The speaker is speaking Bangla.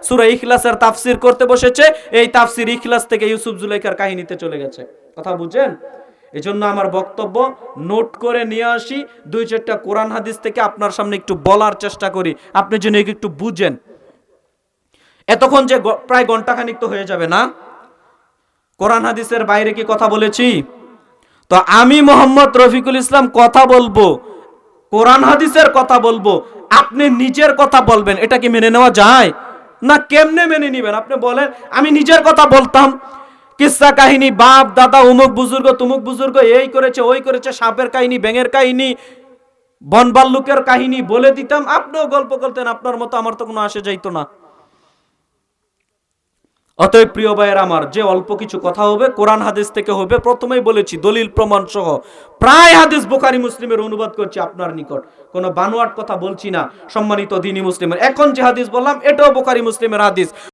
সূরা ইখলাসের তাফসীর করতে বসেছে, এই তাফসীর ইখলাস থেকে ইউসুফ জুলাইখার কাহিনীতে চলে গেছে। কথা বুঝেন? এজন্য আমার বক্তব্য নোট করে নিয়ে আসি, দুই চারটা কোরআন হাদিস থেকে আপনার সামনে একটু বলার চেষ্টা করি, আপনি যেন একটু বুঝেন। এতক্ষণ যে প্রায় ঘন্টাখানিক তো হয়ে যাবে না, কোরআন হাদিসের বাইরে কি কথা বলেছি? তো আমি মোহাম্মদ রফিকুল ইসলাম কথা বলবো, কোরআন হাদিসের কথা বলবো, আপনি নিজের কথা বলবেন, এটা কি মেনে নেওয়া যায়? না, কেমনে মেনে নিবেন? আপনি বলেন আমি নিজের কথা বলতাম, কিসসা কাহিনী, বাপ দাদা অমুক বুজুর্গ তুমুক বুজুর্গ এই করেছে ওই করেছে, সাপের কাহিনী, ব্যাঙের কাহিনী, বনবাল্লুকের কাহিনী বলে দিতাম, আপনিও গল্প করতেন আপনার মতো, আমার তো কোনো আসে যাইতো না। অতএব প্রিয় ভাইয়ের আমার, যে অল্প কিছু কথা হবে কোরআন হাদিস থেকে হবে। প্রথমেই বলেছি দলিল প্রমাণ সহ প্রায় হাদিস বুখারী মুসলিমের অনুবাদ করছি আপনার নিকট, কোনো বানোয়াট কথা বলছি না। সম্মানিত দ্বীনি মুসলিমের, এখন যে হাদিস বললাম এটাও বুখারী মুসলিমের হাদিস।